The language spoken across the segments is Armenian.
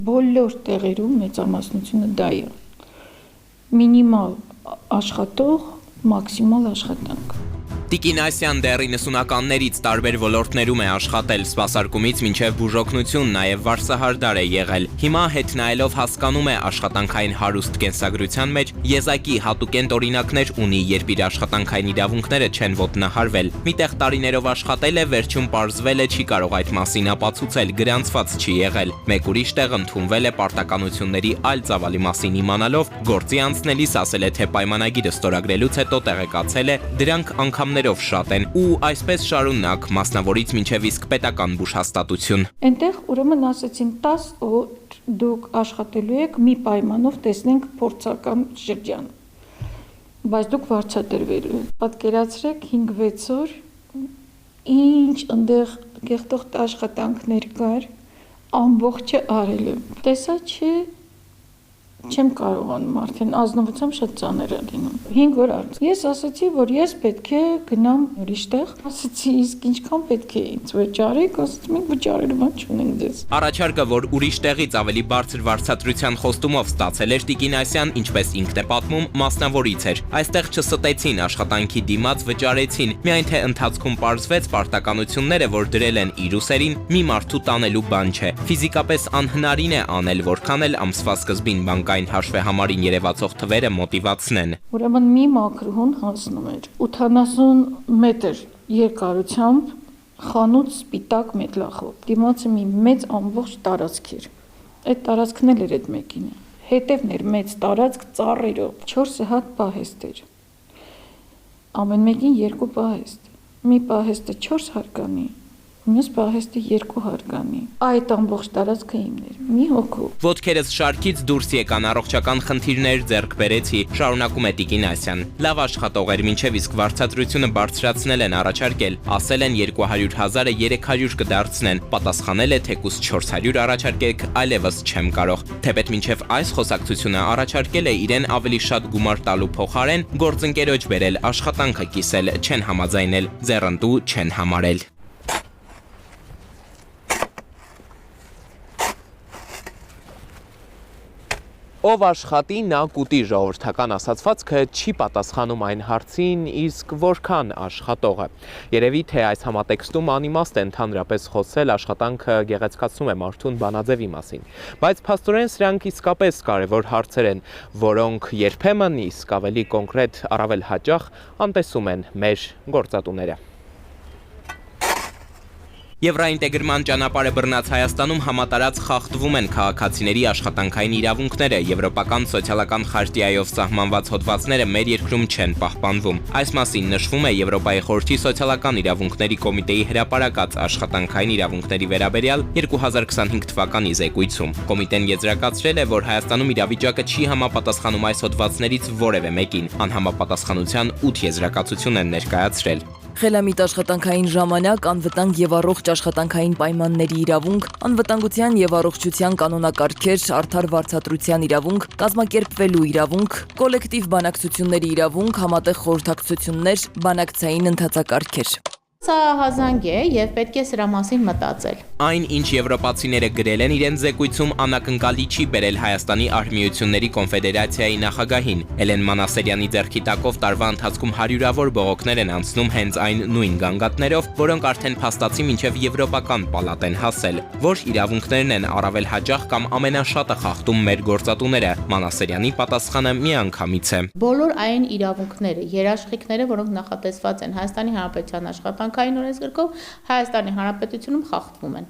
բոլոր տեղերում մեծամասնությունը դա է։ Մինիմալ աշխատող, մաքսիմալ աշխատանք։ Տիկին Ասյան դեռ 90-ականներից տարբեր ոլորտներում է աշխատել, սպասարկումից մինչև բուժօգնություն, նաև վարսահարդար է եղել։ Հիմա հետ նայելով հասկանում է աշխատանքային հարուստ կենսագրության մեջ եզակի հատուկենտ օրինակներ ունի, երբ իր աշխատանքային իրավունքները չեն ոտնահարվել։ Միտեղ տարիներով աշխատել է, վերջում պարզվել է չի կարող այդ մասին ապացուցել, գրանցված չի եղել։ Մեկ ուրիշ տեղ ընդունվել է պարտականությունների այլ ծավալի մասին իմանալով, գործի անցնելիս ասել է, թե պայմանագիրը ստորագրելուց հետո տեղեկացել է, դրանք անգամներով շատ են ու այսպես շարունակ, մասնավորից մինչև իսկ պետական բուժհաստատություն։ Այնտեղ ուրեմն ասեցին 10 օր դուք աշխատելու եք մի պայմանով տեսնենք փորձական շրջան, բայց դուք վարձատրվելու եք։ Պատկերացրեք 5-6 օր ինչ այնտեղ կեղտող աշխատանքներ կար, ամբողջը արել եմ։ Տեսա չէ չեմ կարողանում արդեն ազնվությամբ շատ ծանր է լինում։ 5 օր անց ես ասացի, որ ես պետք է գնամ ուրիշ տեղ։ Ասացի, իսկ ինչքան պետք է ինձ վճարեք, ասացի, մենք վճարելու բան չունենք ձեզ։ Առաջարկը, որ ուրիշ տեղից ավելի բարձր վարձատրության խոստումով ստացել էր Տիկին Ասյան, ինչպես ինքն է պատմում, մասնավորից էր։ Այստեղ չստեցին աշխատանքի դիմաց, վճարեցին, միայն թե ընթացքում պարզվեց պարտականությունները, որ դրել են իր ուսերին, մի մարդու տանելու բան չէ։ Ֆիզիկապես անհնարին է անել, որքան էլ ամսվա սկզբին բանկային հաշվեհամարին երևացող թվերը մոտիվացնեն։ Ուրեմն մի մակրոհուն հասնում էր 80 մետր երկարությամբ խանութ սպիտակ մետլախով։ Դիմացը մի մեծ ամբողջ տարածք էր։ Այդ տարածքն էլ էր այդ մեկինը։ Հետևն էր մեծ տարածք ծառերով, 4 հատ պահեստ էր։ Ամեն մեկին 2 պահեստ։ Մի պահեստը 4 հարկանի, մյուս պահեստը 2 հարկանի։ Այդ ամբողջ տարածքը իմն էր, մի հոգու։ Ոտքերս շարքից դուրս եկան, առողջական խնդիրներ ձեռք բերեցի, շարունակում է Տիկին Ասյան։ Լավ աշխատող էր, մինչև իսկ վարձատրությունը բարձրացնել են առաջարկել, ասել են 200,000-ը 300 կդարձնեն, պատասխանել է թեկուզ 400 առաջարկեք, այլևս չեմ կարող։ Թեպետ մինչև այս խոսակցությունը առաջարկել է իրեն ավելի շատ գումար տալու փոխարեն գործընկերոջ բերել, աշխատանքը կիսել, չեն համաձայնել, ձեռնտու չեն համարել։ Ով աշխատի, նա կուտի ժողովրդական ասացվածքը չի պատասխանում այն հարցին, իսկ որքան աշխատողը։ Երևի թե այս համատեքստում անիմաստ է ընդհանրապես խոսել աշխատանքը գեղեցկացնում է մարդուն բանաձևի մասին։ Բայց փաստորեն սրանք իսկապես կարևոր հարցեր են, որոնք երբեմն իսկ ավելի կոնկրետ, առավել հաճախ անտեսում են մեր գործատուները։ Եվրաինտեգրման ճանապարհը բռնած Հայաստանում համատարած խախտվում են քաղաքացիների աշխատանքային իրավունքները, եվրոպական սոցիալական խարտիայով սահմանված հոդվածները մեր երկրում չեն պահպանվում։ Այս մասին նշվում է Եվրոպայի խորհրդի սոցիալական իրավունքների կոմիտեի հրապարակած աշխատանքային իրավունքների վերաբերյալ 2025 թվականի զեկույցում։ Կոմիտեն եզրակացրել է, որ Հայաստանում իրավիճակը չի համապատասխանում այս հոդվածներից որևէ մեկին, անհամապատասխանության 8 եզրակացություն են ներկայացրել։ Խելամիտ աշխատանքային ժամանակ, անվտանգ եւ առողջ աշխատանքային պայմանների իրավունք, անվտանգության եւ առողջության կանոնակարգեր, արդար վարձատրության իրավունք, կազմակերպվելու իրավունք, կոլեկտիվ բանակցությունների իրավունք, համատեղ խորհրդակցություններ, բանակցային ընթացակարգեր։ Սա հազանգ է եւ պետք է սրա մասին մտածել։ Այն, ինչ եվրոպացիները գրել են իրենց զեկույցում, անակնկալի չի բերել Հայաստանի արհմիությունների կոնֆեդերացիայի նախագահին։ Էլեն Մանասերյանի ձեռքի տակով տարվա ընթացքում հարյուրավոր բողոքներ են անցնում հենց այն նույն գանգատներով, որոնք արդեն փաստացի մինչև եվրոպական պալատ են հասել։ Որ իրավունքներն են առավել հաճախ կամ ամենաշատը խախտում մեր գործատուները, Մանասերյանի պատասխանը միանգամից է։ Բոլոր այն իրավունքները, երաշխիքները, որոնք նախատեսված են Հայաստանի Հանրապետության աշխատանքային օրենսգրքով, Հայաստանի Հանրապետությունում խախտվում են։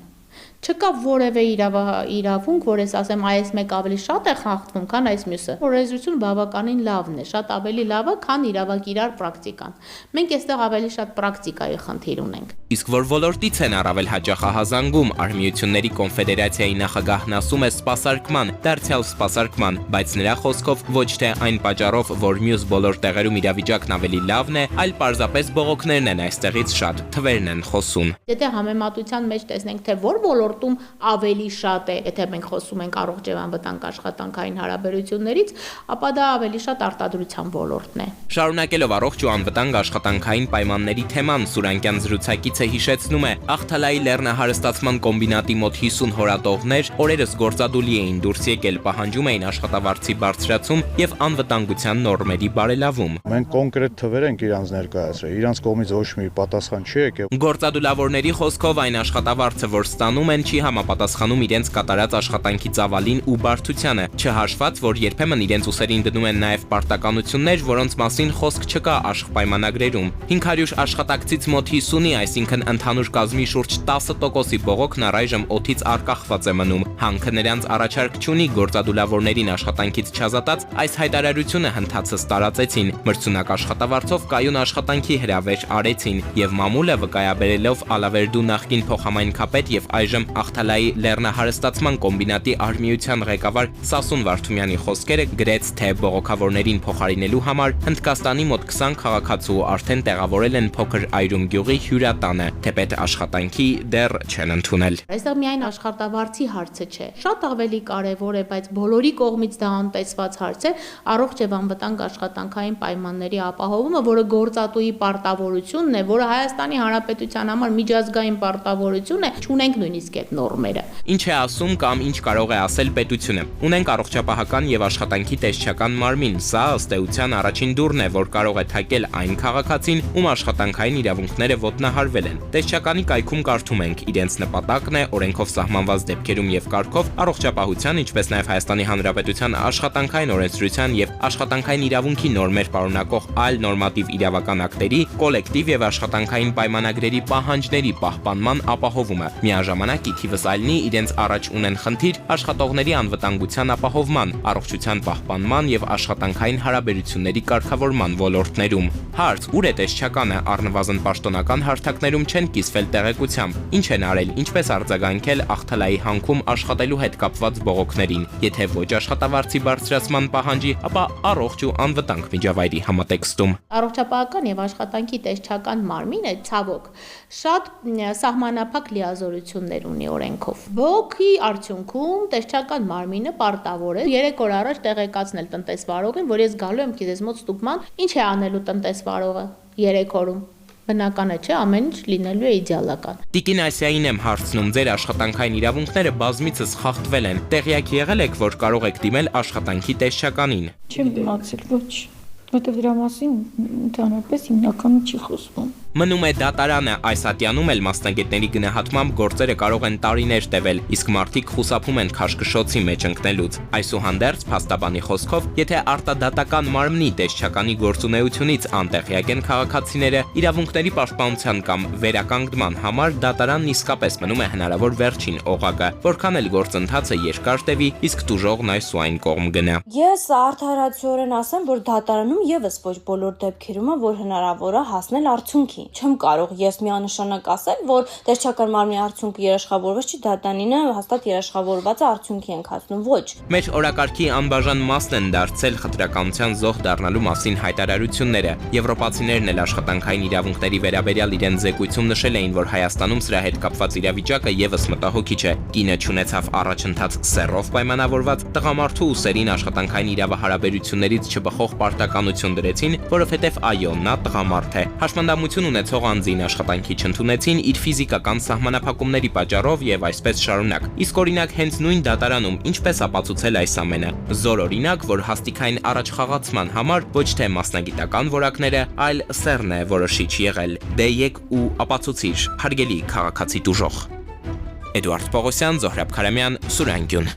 Չկա որևէ իրավունք, որ ես ասեմ, այս մեկ ավելի շատ է խախտվում, քան այս մյուսը։ Օրենսդրությունը բավականին լավն է, շատ ավելի լավ է, քան իրավագիրար պրակտիկան։ Մենք այստեղ ավելի շատ պրակտիկայի խնդիր ունենք։ Իսկ որ ոլորտից են առավել հաճախ ահազանգում, արհմիությունների կոնֆեդերացիայի նախագահն ասում է սպասարկման, դարձյալ սպասարկման, բայց նրա խոսքով ոչ թե այն պատճառով, որ մյուս բոլոր տեղերում իրավիճակն ավելի լավն է, այլ պարզապես բողոքներն են այստեղից շատ, թվերն են խոսում։ Եթե համեմատության մեջ տեսնենք, թե որ բոլոր ոլորտում ավելի շատ է, եթե մենք խոսում ենք առողջ եւ անվտանգ աշխատանքային հարաբերություններից, ապա դա ավելի շատ արտադրության ոլորտն է։ Շարունակելով առողջ ու անվտանգ աշխատանքային պայմանների թեման, Սուրանկյան զրուցակիցը հիշեցնում է, Ախթալայի լեռնահարստացման կոմբինատի մոտ 50 հորատողներ օրերս գործադուլի էին դուրս եկել, պահանջում էին աշխատավարձի բարձրացում եւ անվտանգության նորմերի բարելավում։ Մենք կոնկրետ թվեր ենք իրանց ներկայացրել, իրանց կողմից ոչ մի պատասխան չի եկել։ Գործադուլավորների խոսքով այն աշխատավարձը, որ ստանում են, չի համապատասխանում իրենց կատարած աշխատանքի ծավալին ու բարդությանը, չհաշված, որ երբեմն իրենց ուսերին դնում են նաև պարտականություններ, որոնց մասին խոսք չկա աշխ պայմանագրերում։ 500 աշխատակցից մոտ 50-ի, այսինքն ընդհանուր կազմի շուրջ 10%-ի բողոքն առայժմ օդից արկախված է մնում։ Հանքը նրանց առաջարկ չունի գործադուլավորներին աշխատանքից չազատած, այս հայտարարությունը հնդածս տարածեցին, մրցունակ աշխատավարձով կայուն աշխատանքի հրավեր արեցին եւ մամուլը վկայաբերելով Ալավերդու նախկին փոխհամայնքապետ եւ այժմ Ախթալայի լեռնահարստացման կոմբինատի արհմիության ղեկավար Սասուն Վարդումյանի խոսքերը գրեց, թե բողոքավորներին փոխարինելու համար Հնդկաստանի մոտ 20 քաղաքացու արդեն տեղավորել են փոքր Այրում գյուղի հյուրատանը, թեպետ աշխատանքի դեռ չեն ընդունել։ Այստեղ միայն աշխատավարձի հարցը չէ, շատ ավելի կարևոր է, բայց բոլորի կողմից դա անտեսված հարց է, առողջ եւ անվտանգ աշխատանքային պայմանների ապահովումը, որը գործատուի պարտավորությունն է, որը Հայաստանի Հանրապետության համար միջազգային պարտավորություն է, չունենք նույնիսկ այդ նորմերը։ Ինչ է ասում կամ ինչ կարող է ասել պետությունը։ Ունենք առողջապահական եւ աշխատանքի տեսչական մարմին, սա ըստ էության առաջին դուռն է, որ կարող է թակել այն քաղաքացին, ում աշխատանքային իրավունքները ոտնահարվել են։ Տեսչականի կայքում կարդում ենք, իրենց նպատակն է օրենքով սահմանված դեպքերում եւ կարգով առողջապահության, ինչպես նաեւ Հայաստանի Հանրապետության աշխատանքային օրենսդրության եւ աշխատանքային իրավունքի նորմեր պարունակող այլ նորմատիվ իրավական ակտերի, կոլեկտիվ եւ աշխատանքային պայմանագրերի պահանջների պահպանման ապահովումը։ Միաժամանակ իթիվս այլնի իրենց առաջ ունեն խնդիր աշխատողների անվտանգության ապահովման, առողջության պահպանման եւ աշխատանքային հարաբերությունների կարգավորման ոլորտներում։ Հարց՝ ուր է տեսչականը, առնվազն պաշտոնական հարթակներում չեն կիսվել տեղեկությամբ։ Ինչ են արել, ինչպես արձագանքել Ախթալայի հանքում աշխատելու հետ կապված բողոքներին։ Եթե ոչ աշխատավարձի բարձրացման պահանջի, ապա առողջ ու անվտանգ միջավայրի համատեքստում։ Առողջապահական եւ աշխատանքի տեսչական մարմինը ցավոք շատ սահմանափակ լիազորություններ ունի օրենքով։ Բողոքի արդյունքում տեսչական մարմինը պարտավոր է 3 օր առաջ տեղեկացնել տնտեսվարողին, որ ես գալու եմ քեզ մոտ ստուգման, ինչ է անելու տնտեսվարողը 3 օրում։ Բնական է, չէ, ամեն ինչ լինելու է իդեալական։ Տիկին Ասիային եմ հարցնում, ձեր աշխատանքային իրավունքները բազմիցս խախտվել են։ Տեղյակ եղել եք, որ կարող եք դիմել աշխատանքի տեսչականին։ Չեմ իմացել, ոչ, որտեղ դրա մասին ընդհանրապես հիմնականում չի խոսվում։ Մնում է դատարանը, այս ատյանում էլ մասնագետների գնահատմամբ գործերը կարող են տարիներ տևել, իսկ մարդիկ խուսափում են քաշքշոցի մեջ ընկնելուց։ Այսուհանդերձ փաստաբանի խոսքով, եթե արտադատական մարմնի տեսչականի գործունեությունից անտեղյակ են քաղաքացիները, իրավունքների պաշտպանության կամ վերականգնման համար դատարանն իսկապես մնում է հնարավոր վերջին օղակը, որքան էլ գործընթացը երկար տևի, իսկ տուժողն այս ու այն կողմ գնա։ Ես արդարացիորեն ասեմ, որ դատարանում եւս ոչ բոլոր դեպքերում է, որ հնարավոր է հասնել արդյունքի։ Չեմ կարող ես միանշանակ ասել, որ տեսչական մարմնի արդյունքը երաշխավորված չի, դատարանինը հաստատ երաշխավորված է արդյունքի ենք հասնում, ոչ։ Մեր օրակարգի անբաժան մասն են դարձել խտրականության զոհ դառնալու մասին հայտարարությունները։ Եվրոպացիներն էլ աշխատանքային իրավունքների վերաբերյալ իրենց զեկույցում նշել էին, որ Հայաստանում սրա հետ կապված իրավիճակը եւս մտահոգիչ է։ Կինը չունեցավ առաջընթաց սեռով պայմանավորված, տղամարդու ուսերին աշխատանքային իրավահարաբերություններից չբխող պարտականություն դրեցին, որովհետև այո, նա տղամարդ է։ Հաշմանդամություն ունեցող անձին աշխատանքի չընդունեցին իր ֆիզիկական սահմանափակումների պատճառով եւ այսպես շարունակ։ Իսկ օրինակ հենց նույն դատարանում ինչպես ապացուցել այս ամենը։ Զոր օրինակ, որ հաստիկային առաջխաղացման համար ոչ թե մասնագիտական որակները, այլ սեռն է որոշիչ եղել։ Դե եկ ու ապացուցիր, հարգելի քաղաքացի տուժող։ Էդուարդ Պողոսյան, Զոհրաբ Քարամյան, Սուրանկյուն։